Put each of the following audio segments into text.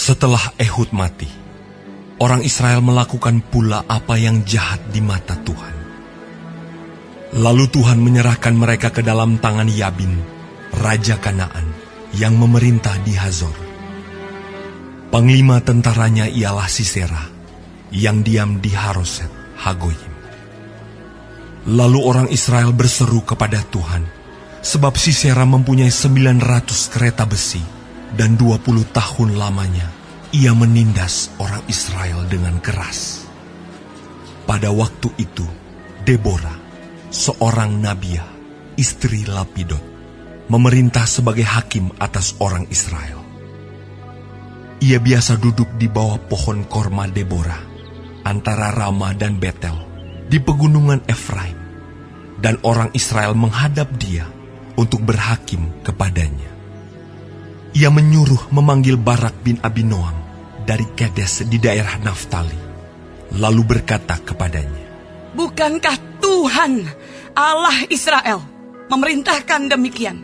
Setelah Ehud mati, orang Israel melakukan pula apa yang jahat di mata Tuhan. Lalu Tuhan menyerahkan mereka ke dalam tangan Yabin, raja Kanaan, yang memerintah di Hazor. Panglima tentaranya ialah Sisera, yang diam di Haroset Hagoyim. Lalu orang Israel berseru kepada Tuhan, sebab Sisera mempunyai 900 kereta besi, dan 20 tahun lamanya ia menindas orang Israel dengan keras. Pada waktu itu, Deborah, seorang nabiah, istri Lapidot, memerintah sebagai hakim atas orang Israel. Ia biasa duduk di bawah pohon korma Deborah, antara Rama dan Betel, di pegunungan Efraim, dan orang Israel menghadap dia untuk berhakim kepadanya. Ia menyuruh memanggil Barak bin Abinoam dari Kedes di daerah Naftali, lalu berkata kepadanya, "Bukankah Tuhan Allah Israel memerintahkan demikian?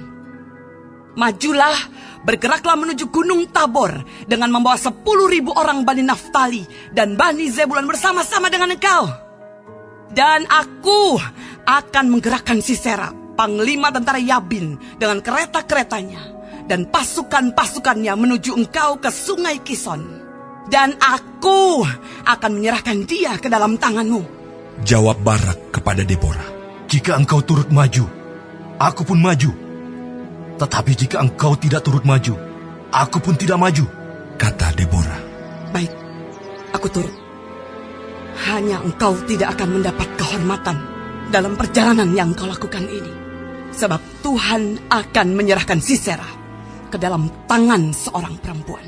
Majulah, bergeraklah menuju Gunung Tabor dengan membawa 10.000 orang Bani Naftali dan Bani Zebulun bersama-sama dengan engkau. Dan aku akan menggerakkan Sisera, panglima tentara Yabin, dengan kereta-keretanya dan pasukan-pasukannya menuju engkau ke sungai Kison. Dan aku akan menyerahkan dia ke dalam tanganmu." Jawab Barak kepada Deborah, "Jika engkau turut maju, aku pun maju. Tetapi jika engkau tidak turut maju, aku pun tidak maju." Kata Deborah, "Baik, aku turut. Hanya engkau tidak akan mendapat kehormatan dalam perjalanan yang kau lakukan ini, sebab Tuhan akan menyerahkan Sisera ke dalam tangan seorang perempuan."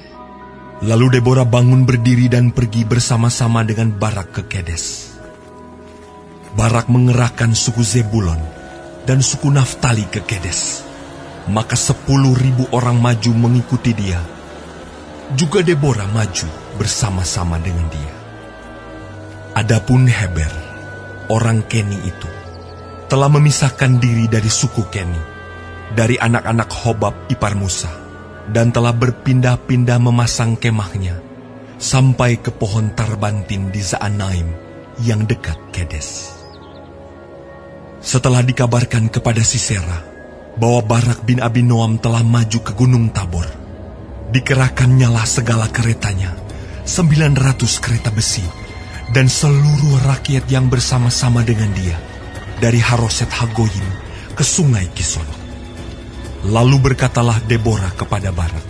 Lalu Deborah bangun berdiri dan pergi bersama-sama dengan Barak ke Kedes. Barak mengerahkan suku Zebulon dan suku Naftali ke Kedes. Maka 10.000 orang maju mengikuti dia. Juga Deborah maju bersama-sama dengan dia. Adapun Heber, orang Keni itu, telah memisahkan diri dari suku Keni, dari anak-anak Hobab ipar Musa, dan telah berpindah-pindah memasang kemahnya sampai ke pohon Tarbantin di Zaanaim yang dekat Kedes. Setelah dikabarkan kepada Sisera bahwa Barak bin Abinoam telah maju ke Gunung Tabor, dikerahkannyalah segala keretanya, 900 kereta besi, dan seluruh rakyat yang bersama-sama dengan dia, dari Haroset Hagoyim ke sungai Kison. Lalu berkatalah Deborah kepada Barak,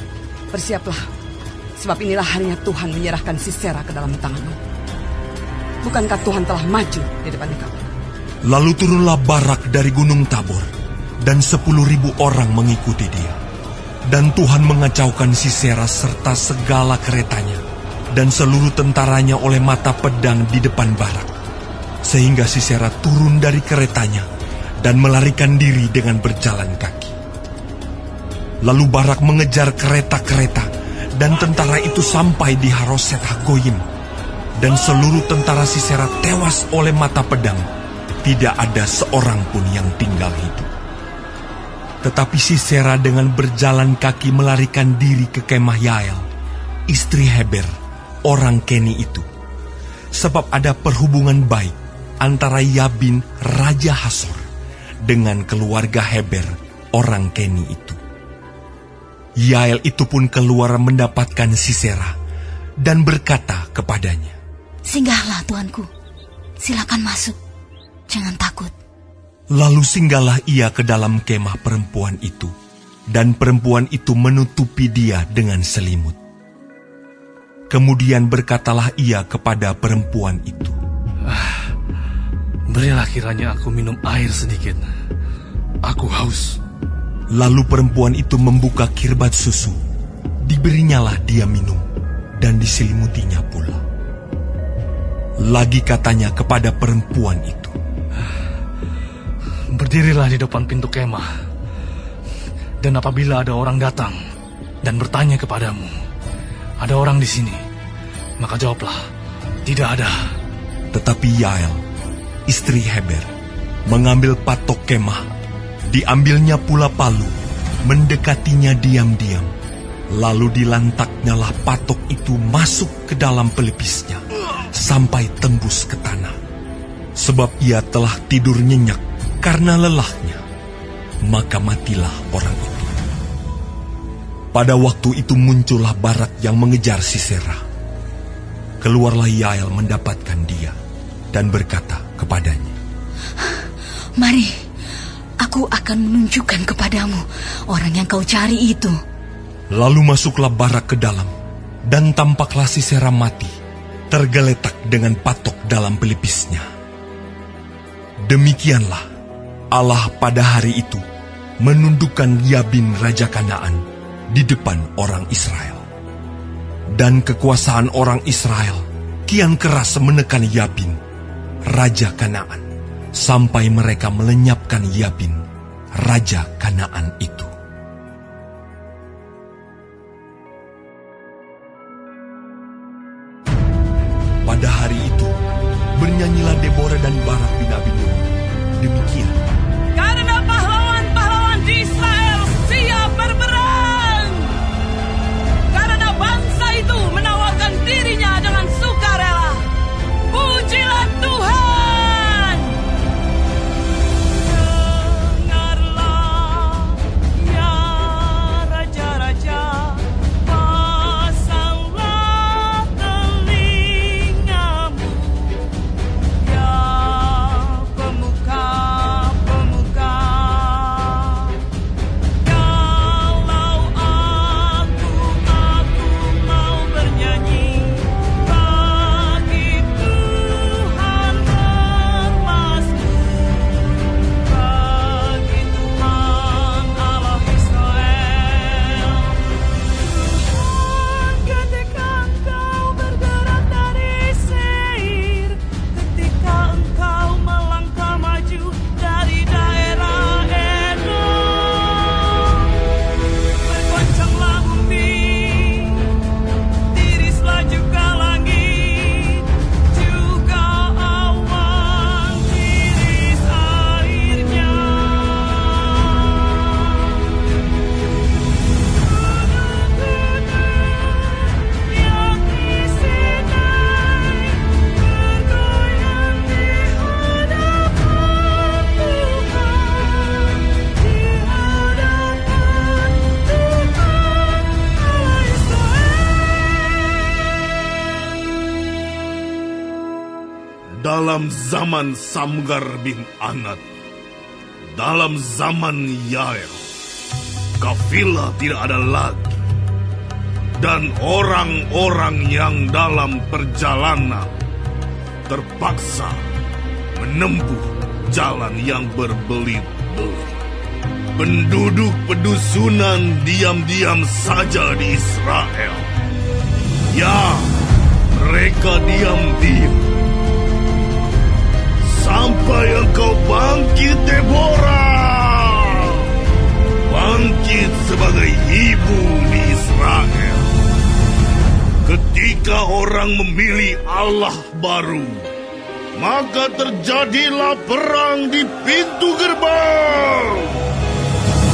"Bersiaplah, sebab inilah harinya Tuhan menyerahkan Sisera ke dalam tanganmu. Bukankah Tuhan telah maju di depan engkau?" Lalu turunlah Barak dari Gunung Tabor, dan 10.000 orang mengikuti dia. Dan Tuhan mengacaukan Sisera serta segala keretanya, dan seluruh tentaranya oleh mata pedang di depan Barak, sehingga Sisera turun dari keretanya dan melarikan diri dengan berjalan kaki. Lalu Barak mengejar kereta-kereta, dan tentara itu sampai di Haroset Hagoyim, dan seluruh tentara Sisera tewas oleh mata pedang. Tidak ada seorang pun yang tinggal hidup. Tetapi Sisera dengan berjalan kaki melarikan diri ke kemah Yael, istri Heber, orang Keni itu, sebab ada perhubungan baik antara Yabin, raja Hasor, dengan keluarga Heber, orang Keni itu. Yael itu pun keluar mendapatkan Sisera dan berkata kepadanya, "Singgahlah tuanku, silakan masuk, jangan takut." Lalu singgahlah ia ke dalam kemah perempuan itu, dan perempuan itu menutupi dia dengan selimut. Kemudian berkatalah ia kepada perempuan itu, "Berilah kiranya aku minum air sedikit. Aku haus." Lalu perempuan itu membuka kirbat susu, diberinyalah dia minum, dan diselimutinya pula. Lagi katanya kepada perempuan itu, "Berdirilah di depan pintu kemah, dan apabila ada orang datang dan bertanya kepadamu, 'Ada orang di sini?' maka jawablah, 'Tidak ada.'" Tetapi Yael, istri Heber, mengambil patok kemah, diambilnya pula palu, mendekatinya diam-diam, Lalu dilantaknyalah patok itu masuk ke dalam pelipisnya, sampai tembus ke tanah. Sebab ia telah tidur nyenyak karena lelahnya, maka matilah orang itu. Pada waktu itu muncullah Barak yang mengejar Sisera. Keluarlah Yael mendapatkan dia, dan berkata kepadanya, Mari, aku akan menunjukkan kepadamu orang yang kau cari itu. Lalu masuklah Barak ke dalam, dan tampaklah Sisera mati, tergeletak dengan patok dalam pelipisnya. Demikianlah Allah pada hari itu menundukkan Yabin Raja Kanaan di depan orang Israel. Dan kekuasaan orang Israel kian keras menekan Yabin, Raja Kanaan, sampai mereka melenyapkan Yabin, Raja Kanaan itu. Pada hari itu, bernyanyilah Deborah dan Barak bin Abinoam. Demikian. Karena pahlawan-pahlawan di Israel siap berperang. Karena bangsa itu menawarkan dirinya dengan sukarela. Pujilah Tuhan. Dengarlah ya raja-raja. Pasanglah telingamu. Ya pemuka-pemuka. Kalau aku mau bernyanyi bagi Tuhan bermasmur, bagi Tuhan Allah Israel. Tuhan, ketika Engkau bergerak dari Seir, ketika Engkau melangkah maju dari daerah Edom, bergoncanglah bumi, tirislah juga langit, juga awan tiris airnya. Gunung-gunung yang di Sinai bergoyang di hadapan Tuhan, di hadapan Tuhan Allah Israel. Dalam zaman Samgar bin Anat, dalam zaman Yael, kafilah tidak ada lagi, dan orang-orang yang dalam perjalanan terpaksa menempuh jalan yang berbelit-belit. Penduduk pedusunan diam-diam saja di Israel. Ya, mereka diam-diam. Sampai engkau bangkit, Deborah. Bangkit sebagai ibu di Israel. Ketika orang memilih Allah baru, maka terjadilah perang di pintu gerbang.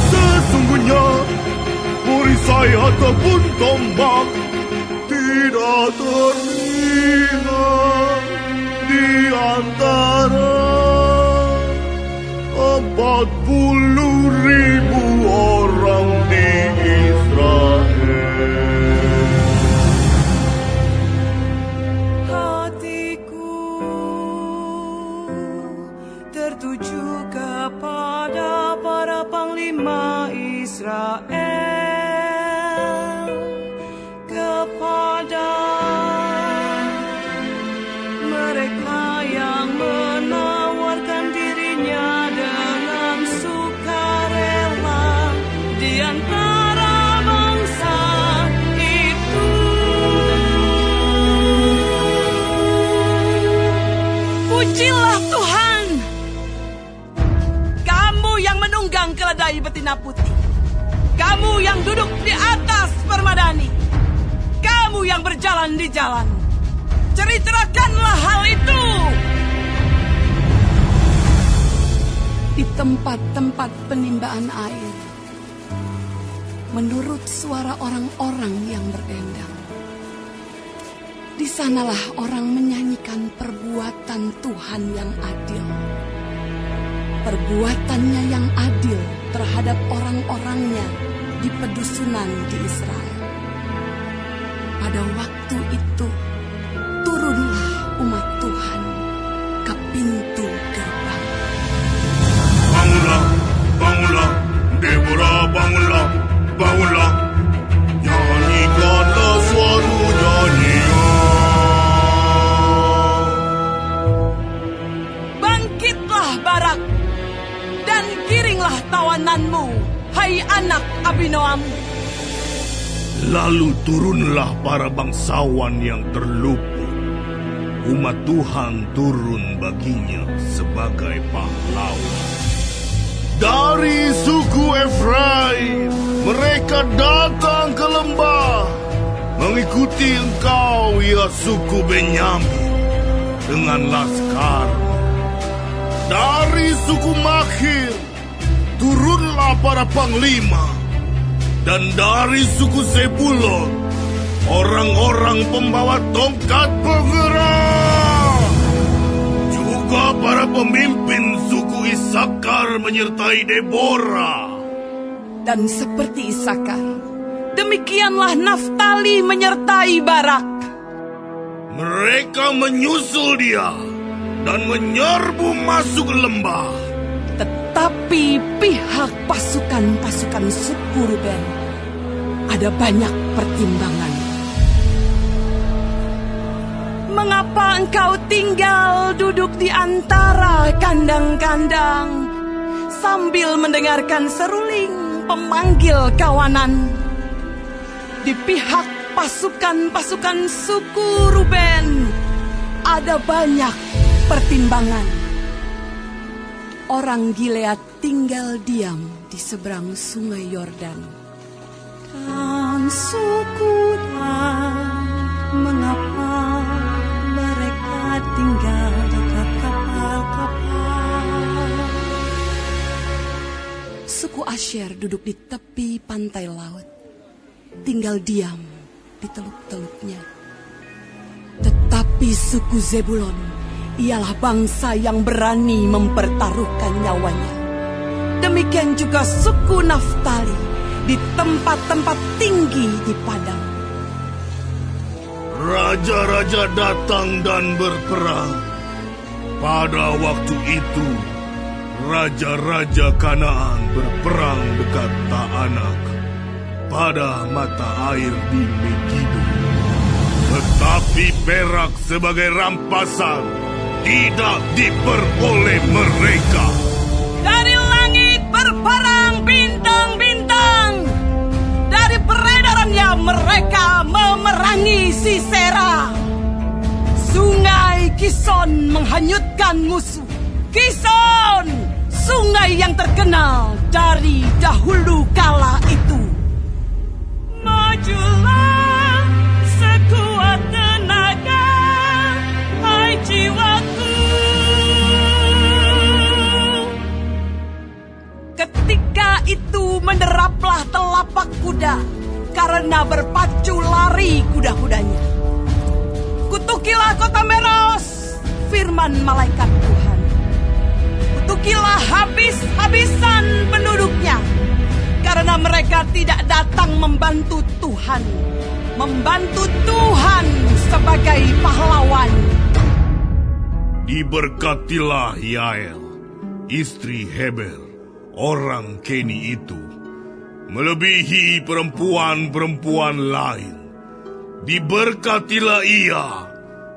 Sesungguhnya perisai ataupun tombak tidak terlihat di antara 40.000 orang di Israel. Hatiku tertuju kepada para panglima Israel, kepada mereka yang menawarkan dirinya dengan sukarela di antara bangsa itu. Pujilah Tuhan, kamu yang menunggang keledai betina putih, kamu yang duduk di atas permadani, kamu yang berjalan di jalan. Ceritakanlah hal itu di tempat-tempat penimbunan air. menurut suara orang-orang yang berdendang. Di sanalah orang menyanyikan perbuatan Tuhan yang adil. Perbuatannya yang adil terhadap orang-orangnya di pedusunan di Israel. Pada waktu itu, turunlah umat Tuhan ke pintu gerbang. Bangunlah, bangunlah, Deborah, bangunlah, bangunlah. Nyanyikanlah suatu nyanyian. Bangkitlah Barak, dan giringlah tawananmu, hai anak Abinoam. Lalu turunlah para bangsawan yang terluput. Umat Tuhan turun baginya sebagai pahlawan. Dari suku Efraim, mereka datang ke lembah, mengikuti engkau, ya suku Benyamin, dengan laskar. Dari suku Makhir, turunlah para panglima, dan dari suku Zebulon, orang-orang pembawa tongkat penggerak. Juga para pemimpin suku Isakar menyertai Deborah. Dan seperti Isakar, demikianlah Naftali menyertai Barak. Mereka menyusul dia dan menyerbu masuk lembah. Tetapi pihak pasukan-pasukan suku Ruben ada banyak pertimbangan. Mengapa engkau tinggal duduk di antara kandang-kandang sambil mendengarkan seruling pemanggil kawanan? Di pihak pasukan-pasukan suku Ruben ada banyak pertimbangan. Orang Gilead tinggal diam di seberang sungai Yordan. Dan suku Dan, mengapa mereka tinggal dekat kapal-kapal? Suku Asher duduk di tepi pantai laut, tinggal diam di teluk-teluknya. Tetapi suku Zebulon ialah bangsa yang berani mempertaruhkan nyawanya. Demikian juga suku Naftali di tempat-tempat tinggi di padang. Raja-raja datang dan berperang. Pada waktu itu, raja-raja Kanaan berperang dekat Taanak pada mata air di Megido. Tetapi perak sebagai rampasan tidak diperoleh mereka. Dari langit berperang bintang-bintang. Dari peredarannya mereka memerangi Sisera. Sungai Kison menghanyutkan musuh. Kison, sungai yang terkenal dari dahulu kala itu. Majulah sekuat tenaga, hai jiwaku. Ketika itu menderaplah telapak kuda, karena berpacu lari kuda-kudanya. Kutukilah kota Meros, firman malaikat Tuhan. Kutukilah habis-habisan penduduknya, karena mereka tidak datang membantu Tuhan. Membantu Tuhan sebagai pahlawan. Diberkatilah Yael, istri Heber, orang Keni itu, melebihi perempuan-perempuan lain. Diberkatilah ia,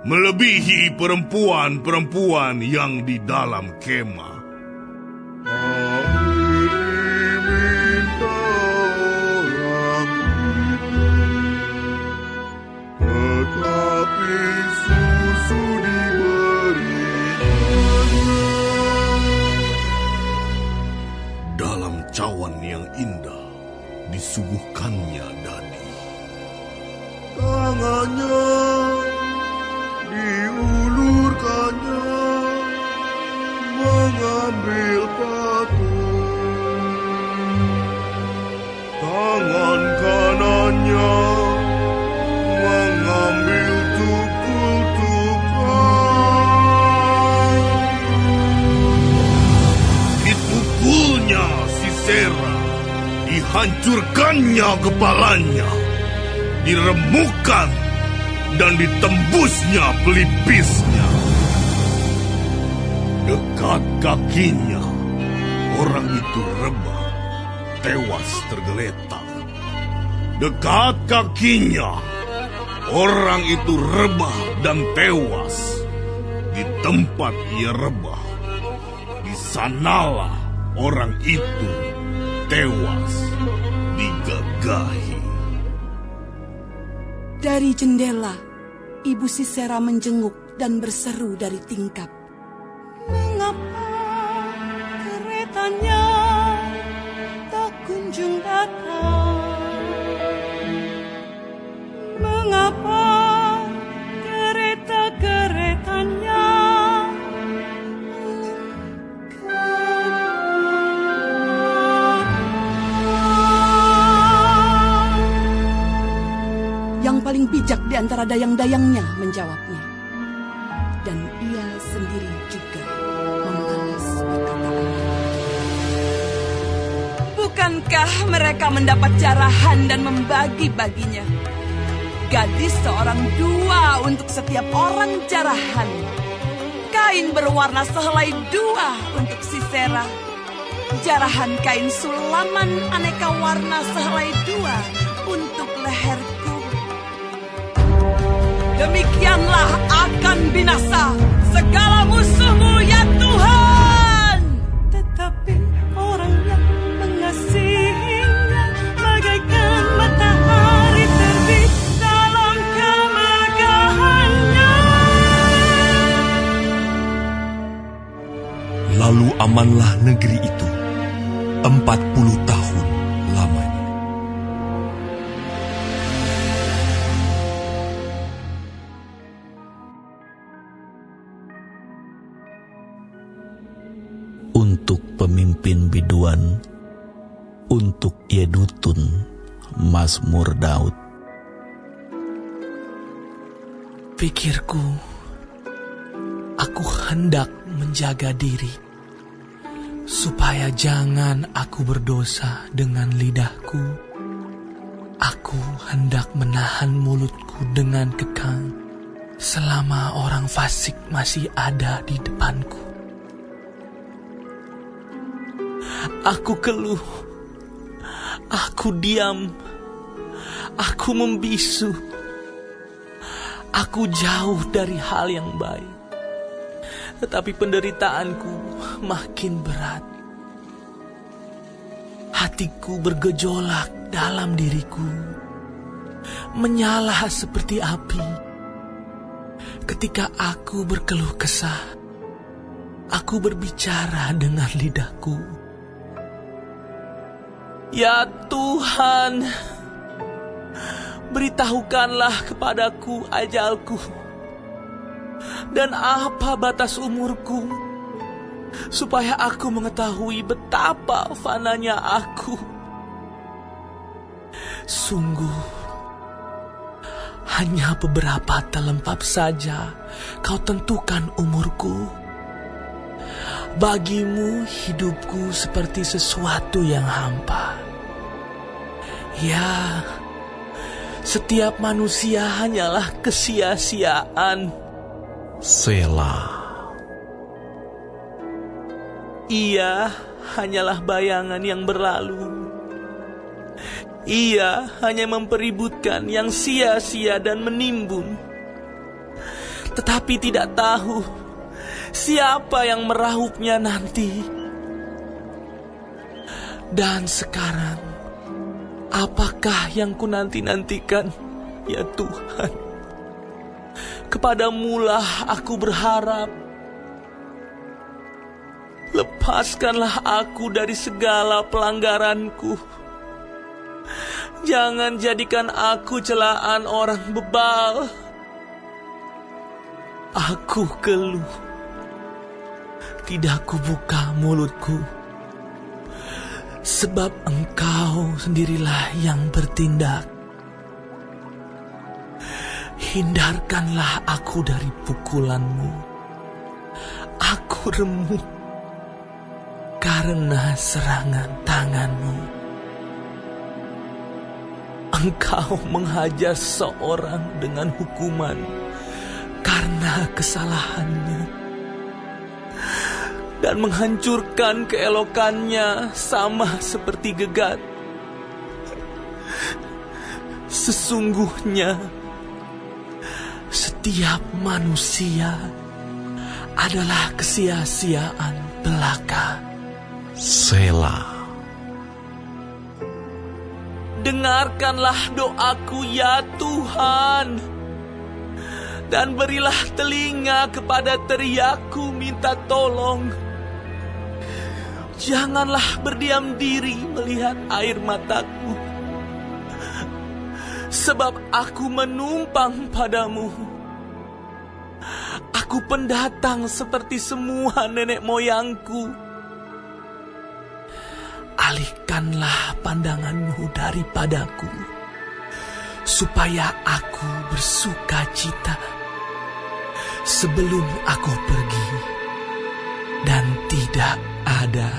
melebihi perempuan-perempuan yang di dalam kemah. Dalam cawan yang indah disuguhkannya dadi. Tangannya diulurkannya mengambil patung. Tangan Sisera mengambil tukul-tukul. Dipukulnya Sisera, dihancurkannya kepalanya, diremukkan dan ditembusnya pelipisnya. Dekat kakinya, orang itu rebah, tewas tergeletak. Dekat kakinya, orang itu rebah dan tewas. Di tempat ia rebah, di sanalah orang itu tewas digagahi. Dari jendela, Ibu Sisera menjenguk dan berseru dari tingkap. Mengapa keretanya tak kunjung datang? Mengapa kereta-keretanya Yang paling bijak di antara dayang-dayangnya menjawabnya. Dan ia sendiri juga membalas perkataannya. Bukankah mereka mendapat jarahan dan membagi-baginya? Gadis seorang dua untuk setiap orang jarahan. Kain berwarna sehelai dua untuk Sisera. Jarahan kain sulaman aneka warna sehelai dua untuk leherku. Demikianlah akan binasa segala musuhmu ya Tuhan. Tetapi orang yang mengasihinya bagaikan matahari terbit dalam kemegahannya. Lalu amanlah negeri itu 40 tahun lamanya. Untuk pemimpin biduan, untuk Yedutun, Mazmur Daud. Pikirku, aku hendak menjaga diri, supaya jangan aku berdosa dengan lidahku. Aku hendak menahan mulutku dengan kekang, selama orang fasik masih ada di depanku. Aku keluh, aku diam, aku membisu, aku jauh dari hal yang baik. Tetapi penderitaanku makin berat. Hatiku bergejolak dalam diriku, menyala seperti api. Ketika aku berkeluh kesah, aku berbicara dengan lidahku. Ya Tuhan, beritahukanlah kepadaku ajalku, dan apa batas umurku, supaya aku mengetahui betapa fananya aku. Sungguh, hanya beberapa telempap saja kau tentukan umurku. Bagimu hidupku seperti sesuatu yang hampa. Ya, setiap manusia hanyalah kesia-siaan. Selah. Ia hanyalah bayangan yang berlalu. Ia hanya mempeributkan yang sia-sia dan menimbun. Tetapi tidak tahu siapa yang merahupnya nanti. Dan sekarang, apakah yang ku nanti-nantikan, ya Tuhan? Kepadamulah aku berharap. Lepaskanlah aku dari segala pelanggaranku. Jangan jadikan aku celaan orang bebal. Aku keluh, tidak kubuka mulutku, sebab Engkau sendirilah yang bertindak. Hindarkanlah aku dari pukulan-Mu. Aku remuk karena serangan tangan-Mu. Engkau menghajar seorang dengan hukuman karena kesalahannya, dan menghancurkan keelokannya sama seperti gegat. Sesungguhnya setiap manusia adalah kesia-siaan belaka. Selah. Dengarkanlah doaku ya Tuhan, dan berilah telinga kepada teriakku minta tolong. Janganlah berdiam diri melihat air mataku, sebab aku menumpang padamu. Aku pendatang seperti semua nenek moyangku. Alihkanlah pandangan-Mu daripadaku, supaya aku bersuka cita sebelum aku pergi dan tidak ada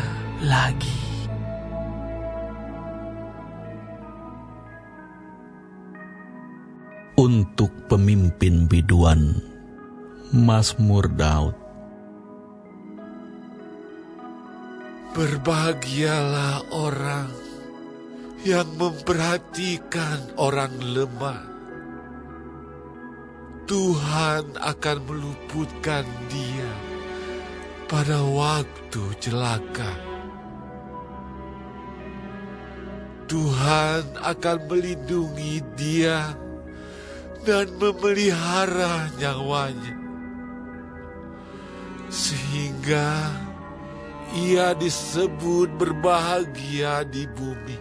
lagi. Untuk pemimpin biduan, Mazmur Daud. Berbahagialah orang yang memperhatikan orang lemah. Tuhan akan meluputkan dia pada waktu celaka. Tuhan akan melindungi dia dan memelihara nyawanya, sehingga ia disebut berbahagia di bumi.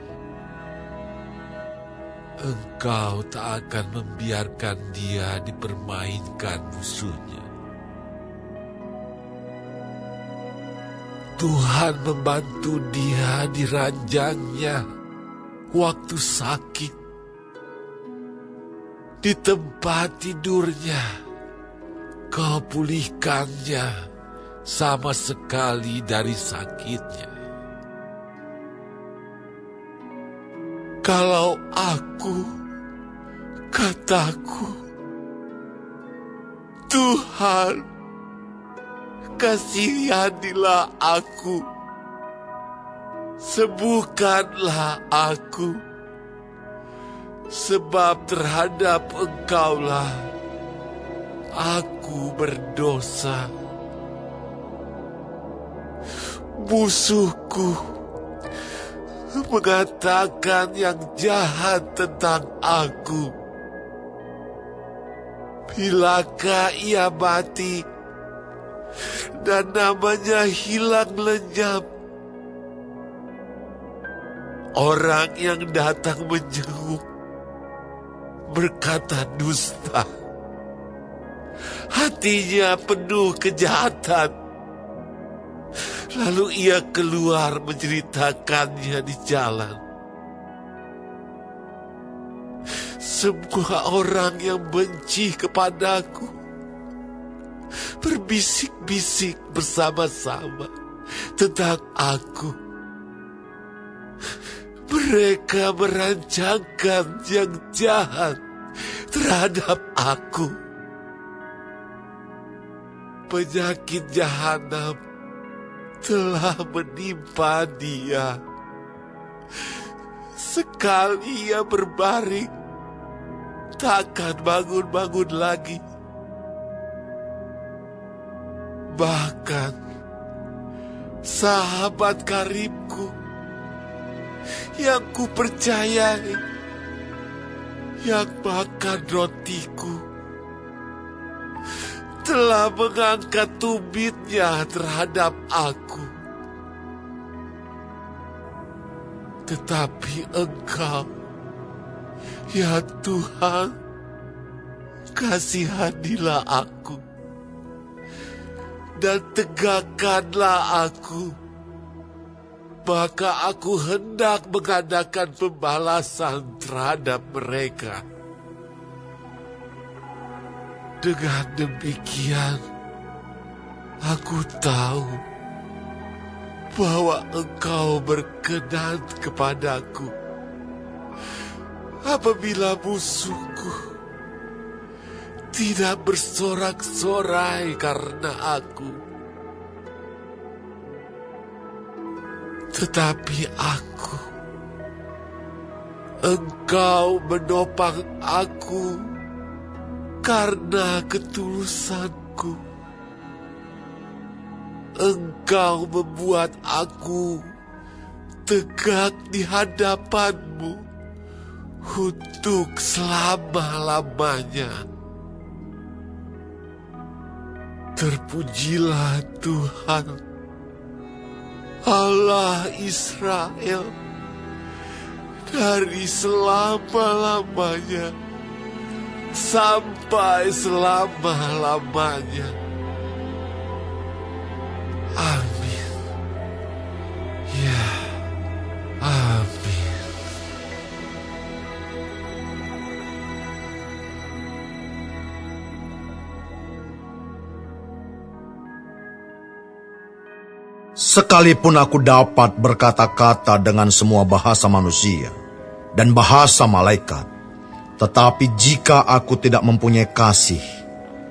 Engkau tak akan membiarkan dia dipermainkan musuhnya. Tuhan membantu dia di ranjangnya waktu sakit. Di tempat tidurnya, Kau pulihkannya sama sekali dari sakitnya. Kalau aku, kataku, Tuhan, kasihanilah aku, sembuhkanlah aku, sebab terhadap Engkaulah aku berdosa. Musuhku mengatakan yang jahat tentang aku. Bilakah ia mati dan namanya hilang lenyap? Orang yang datang menjenguk berkata dusta. Hatinya penuh kejahatan. Lalu ia keluar menceritakannya di jalan. Semua orang yang benci kepadaku berbisik-bisik bersama-sama tentang aku. Mereka merancangkan yang jahat terhadap aku. Penyakit jahanam telah menimpa dia. Sekali ia berbaring, takkan bangun-bangun lagi. Bahkan sahabat karibku yang kupercayai, yang makan rotiku, telah mengangkat tumitnya terhadap aku. Tetapi Engkau, ya Tuhan, kasihanilah aku dan tegakkanlah aku, maka aku hendak mengadakan pembalasan terhadap mereka. Dengan demikian, aku tahu bahwa Engkau berkenan kepadaku apabila musuhku tidak bersorak-sorai karena aku. Tetapi Engkau menopang aku karena ketulusanku. Engkau membuat aku tegak di hadapan-Mu untuk selama-lamanya. Terpujilah Tuhan, Allah Israel, dari selama-lamanya sampai selama-lamanya. Amin. Ya, amin. Sekalipun aku dapat berkata-kata dengan semua bahasa manusia dan bahasa malaikat, tetapi jika aku tidak mempunyai kasih,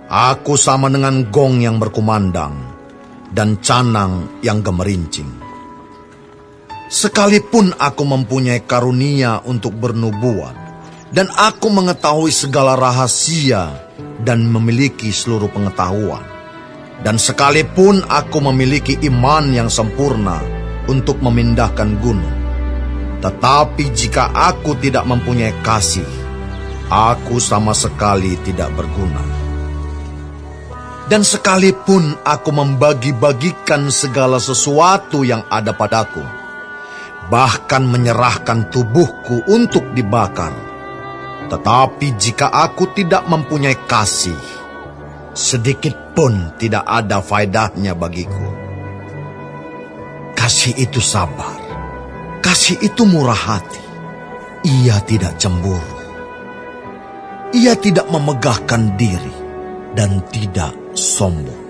aku sama dengan gong yang berkumandang dan canang yang gemerincing. Sekalipun aku mempunyai karunia untuk bernubuat, dan aku mengetahui segala rahasia dan memiliki seluruh pengetahuan, dan sekalipun aku memiliki iman yang sempurna untuk memindahkan gunung, tetapi jika aku tidak mempunyai kasih, aku sama sekali tidak berguna. Dan sekalipun aku membagi-bagikan segala sesuatu yang ada padaku, bahkan menyerahkan tubuhku untuk dibakar, tetapi jika aku tidak mempunyai kasih, sedikit pun tidak ada faedahnya bagiku. Kasih itu sabar, kasih itu murah hati, ia tidak cemburu. Ia tidak memegahkan diri dan tidak sombong.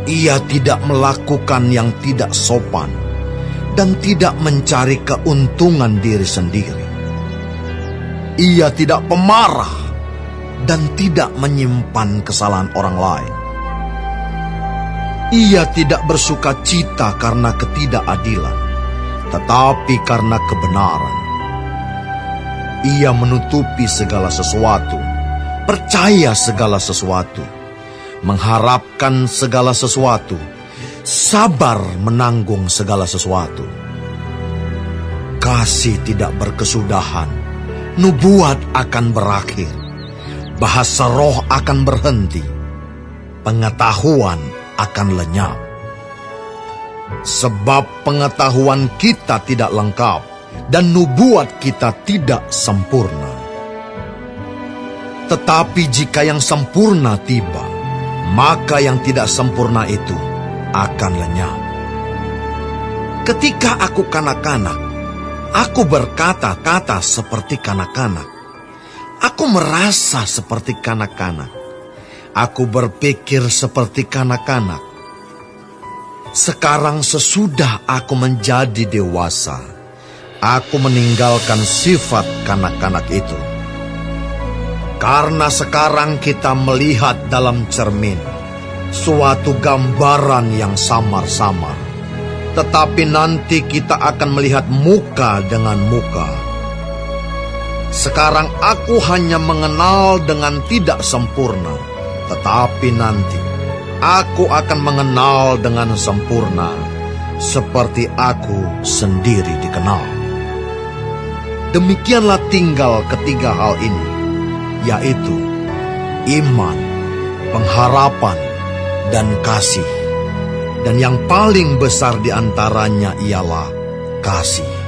Ia tidak melakukan yang tidak sopan dan tidak mencari keuntungan diri sendiri. Ia tidak pemarah dan tidak menyimpan kesalahan orang lain. Ia tidak bersuka cita karena ketidakadilan, tetapi karena kebenaran. Ia menutupi segala sesuatu, percaya segala sesuatu, mengharapkan segala sesuatu, sabar menanggung segala sesuatu. Kasih tidak berkesudahan, nubuat akan berakhir, bahasa roh akan berhenti, pengetahuan akan lenyap. Sebab pengetahuan kita tidak lengkap, dan nubuat kita tidak sempurna. Tetapi jika yang sempurna tiba, maka yang tidak sempurna itu akan lenyap. Ketika aku kanak-kanak, aku berkata-kata seperti kanak-kanak. Aku merasa seperti kanak-kanak. Aku berpikir seperti kanak-kanak. Sekarang sesudah aku menjadi dewasa, aku meninggalkan sifat kanak-kanak itu. Karena sekarang kita melihat dalam cermin suatu gambaran yang samar-samar, tetapi nanti kita akan melihat muka dengan muka. Sekarang aku hanya mengenal dengan tidak sempurna, tetapi nanti aku akan mengenal dengan sempurna, seperti aku sendiri dikenal. Demikianlah tinggal ketiga hal ini, yaitu iman, pengharapan, dan kasih. Dan yang paling besar di antaranya ialah kasih.